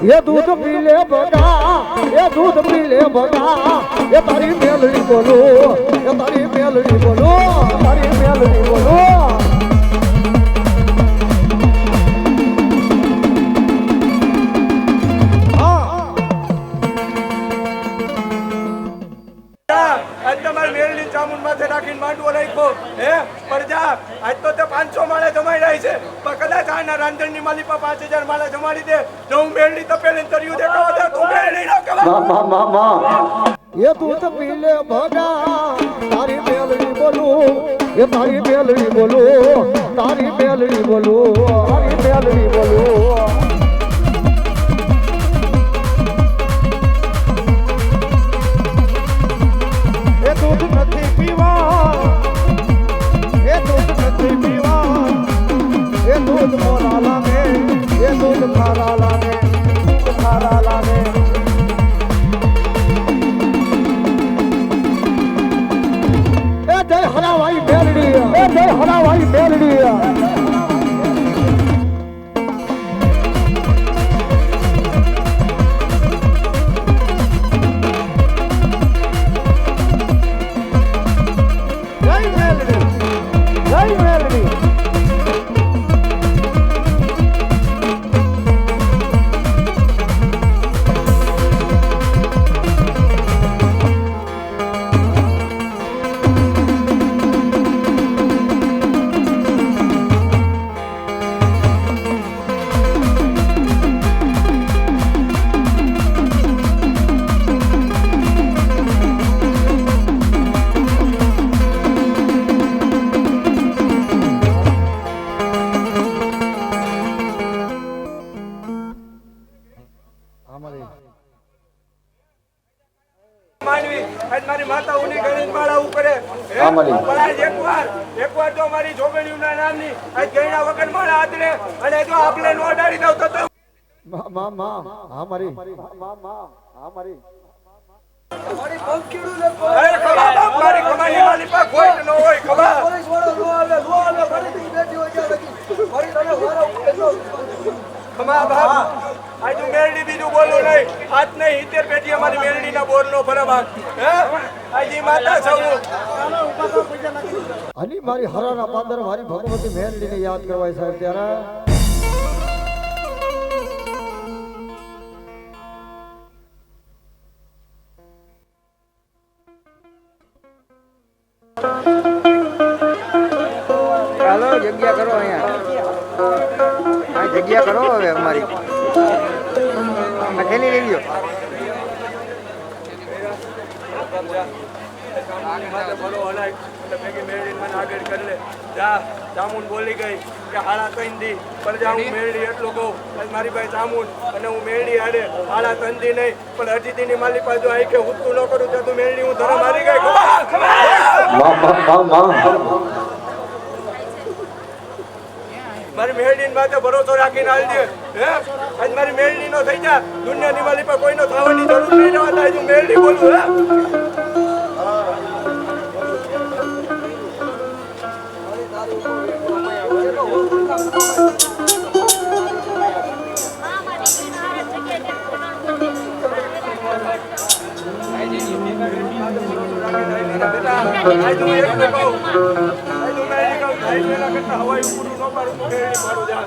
ये दूध पी ले भगा, ये दूध पी ले भगा, ये तारी मेलड़ी बोलो, ये तारी मेलड़ी बोलो, तारी मेलड़ी बोलो। માંડવો નાખ્યો હે પ્રજા આજ તો તે 500 માળે જમાઈ રહી છે પણ કદાચ આના રાંધણની માલિપા 5000 માળે જમાડી દે જો હું મેળડી તપેલીને તર્યું દેખાવા દે તું મેળડી ના કહેવા ये दूध पी ले भगा, तारी मेलड़ी बोलो, ये तारी मेलड़ी बोलो, तारी मेलड़ी बोलो, तारी मेलड़ी बोलो। ये दूध નથી પીવા, ये दूध નથી પીવા, ये दूध મોરા લાગે, ये दूध ખારા લાગે, ખારા લાગે। जय हरावाई बेलड़ी, जय हरावाई बेलड़ी। जय मेलड़ी, जय मेलड़ी। માનવી આજ મારી માતા ઉની ગણિત માળા ઉપર પણ આજ એકવાર જો મારી જોગણીના નામની આજ ગયણા વગર માળા આદરે અને જો આપણે નો અડાડી દઉં તો हमारी हमारी મારી પંખીડું ને અરે ખબા બાપ મારી કમાની માલી પા કોઈ ન હોય ખબા પોલીસ વાળો લો આવે મારી બેટી હોય ત્યાં લગી મારી તને વારો કેસો ખમા બાપ આજ હું મેરડી બીજું બોલું નહીં હાથ નહીં 70 પેટી અમારી મેરડીના બોરનો ફરવાક હે આજી માતા સૌ અને મારી હરાના પાદર મારી ભગવતી મેરડીને યાદ કરવાય સાહેબ ત્યારે ચાલો જગ્યા કરો અહીંયા આ જગ્યા કરો હવે અમારી ખેલી લઈ લ્યો જામુન બોલી ગઈ કે હાડા 3 દી પણ જા હું મેરડી એટલું કહું મારી પાસે જામુન અને હું મેરડી હાડે હાડા 3 દી નહીં પણ અઢી દી ની માલી પાસે આવી કે હું ન કરું તો તું મેરડી હું ધરા મારી ગઈ મારી મેરડી માથે ભરોસો રાખીને હાલજે હે આજ મારી મેરડી નો થઈ જા દુનિયાની માલી પર કોઈનો થવાની જરૂર નહીં રહેવા હું મેરડી બોલું હે હવાઈ પૂરું ન પાડું મેરડી પાડું જા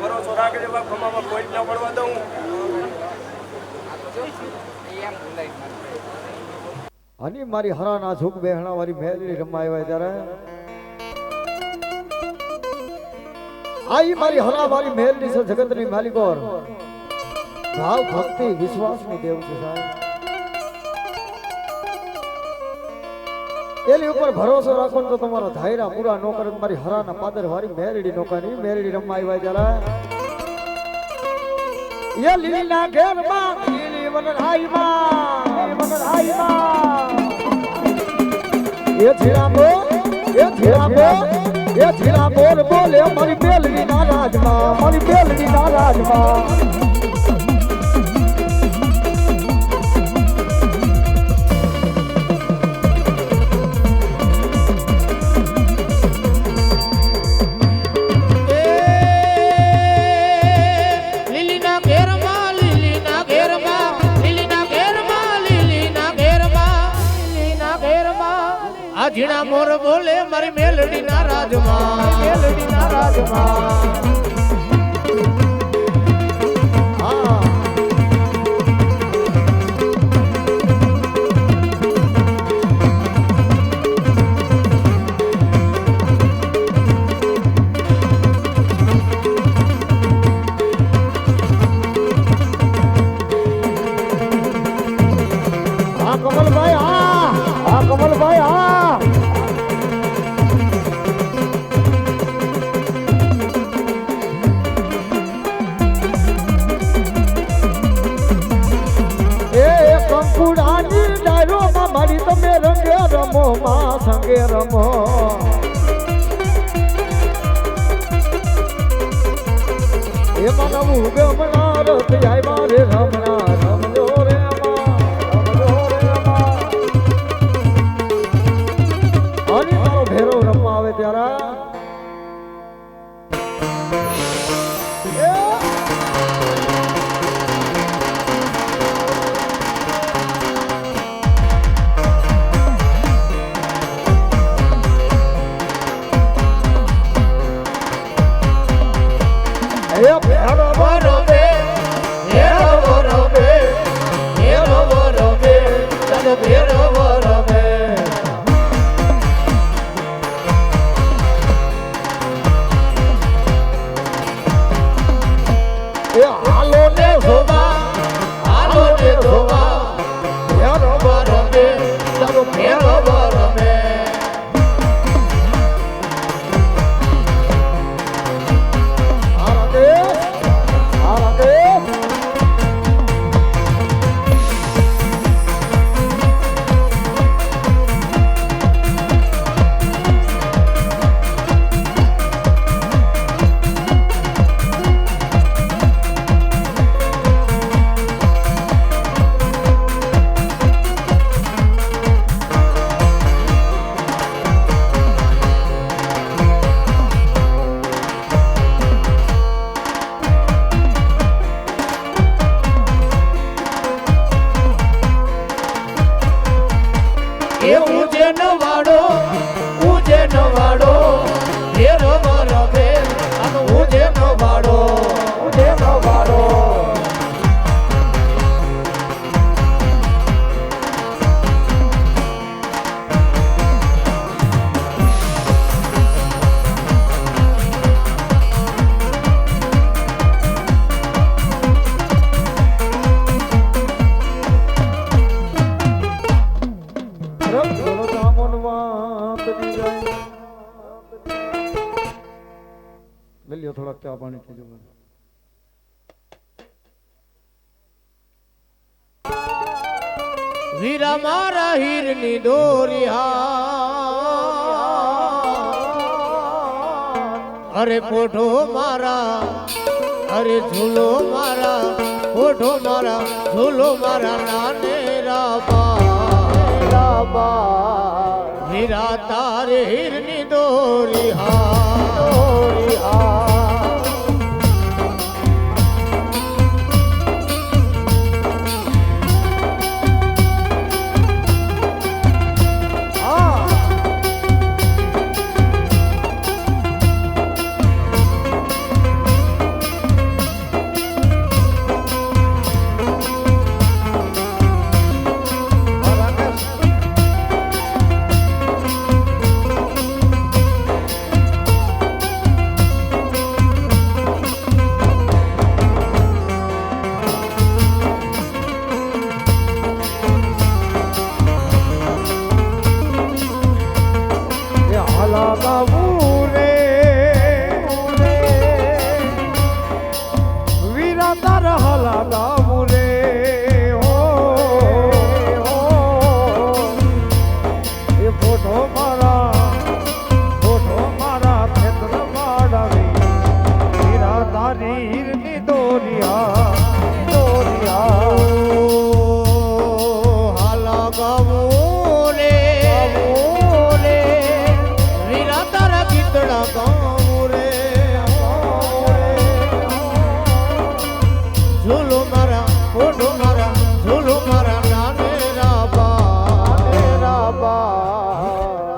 ભરોસો રાખજે બાપ, ખમામાં કોઈ ના પડવા દઉં. અને મારી હરાના ઝુક બેહણા વાળી મેલડી રમાય ત્યારે આઈ મારી હરા વાળી મેલડી છે જગતની માલિકોર ભાવ ભક્તિ વિશ્વાસની દેવ છે સાહેબ. એની ઉપર ભરોસો રાખો ને તો તમારો ધાયરા પૂરા નો કરે. મારી હરાના પાદર વાળી મેલડી નો કાની મેલડી રમાય ત્યારે એ લીલા ઘેરમાં લીલી વનરાઈમાં એ જીરા બોલ બોલે મારી બેલડી ના રાજમાં, મારી બેલડી ના રાજમાં. ઝીણા મોર બોલે મારી મેલડી ના રાજમાં, મેલડી ના રાજમાં. કમલભાઈ હા, કમલભાઈ હા. કંકુડાની ડાયરોમાં મારી તમે રંગે રમો માં સંગે રમો. એમાં નવું ગમનાર આવ્યા રે રમના રમજો રે અને મારો ભેરો રમવા આવે ત્યારે થોડાક ચા પાણી પીજો. વીરા મારા હીરની દોરિયા અરે પોઠો મારા અરે ઝૂલો મારા ઓઢો મારા ઝૂલો મારા નાનેરા બા હીરા તારે હીરની દોરી હા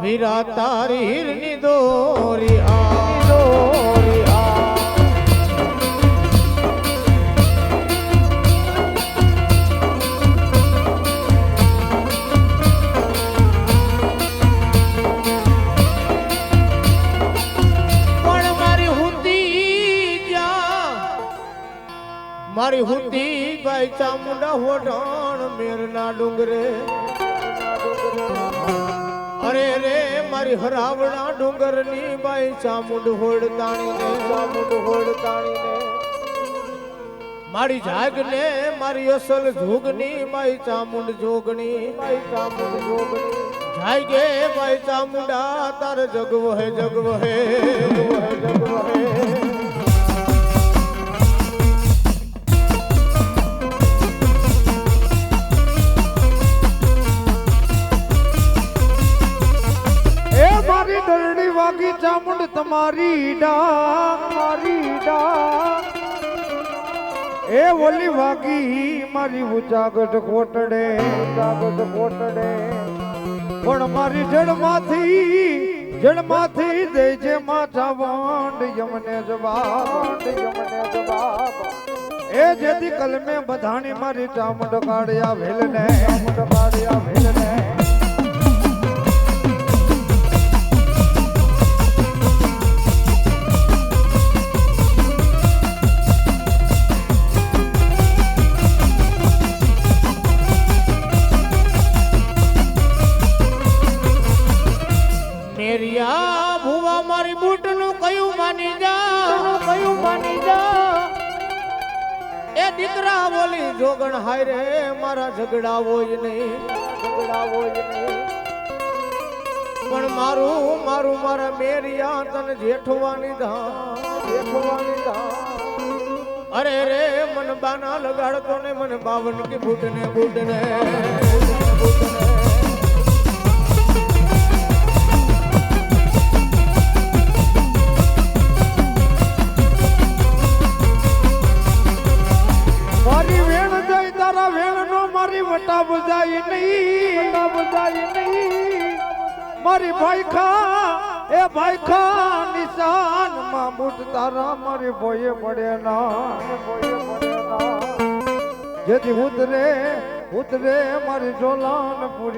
વીરા તારી હીરની દોરી મારી હુતી ભાઈ ચામુંડા હોઢણ મેરના ડુંગરે અરે રે મારી હરાવણા ડુંગરની બાઈ ચામુંડ હોડતાણીને મારી જાગને મારી અસલ જોગની બાઈ ચામુંડ જોગણી જાગે બાઈ ચામુંડા તાર જગવો હે દરડી વાગી ચામુંડ તમારી ડાક એ ઓલી વાગી મારી ઉજાગટ કોટડે પણ મારી જડમાંથી દેજે માથા વંડ યમને જવાબ એ જેથી કલમે બધાણી મારી ચામુંડ કાઢ્યા વેલને મેરિયા ભુવા મારી બૂટનું કયું માની જા એ દીકરા બોલી જોગણ હાય રે મારા ઝઘડા હોય નહીં પણ મારું મારા મેરિયા તને જેઠવાની ધા અરે રે મન બાના લગાડતો ને મને 52 की બૂટને વટા બજાય નહીં મારી ભાઈ ખા નિશાન માં બુટ તારા મારી ભોયે પડે ના જેથી ઉતરે મારી ઝોલાન પૂરી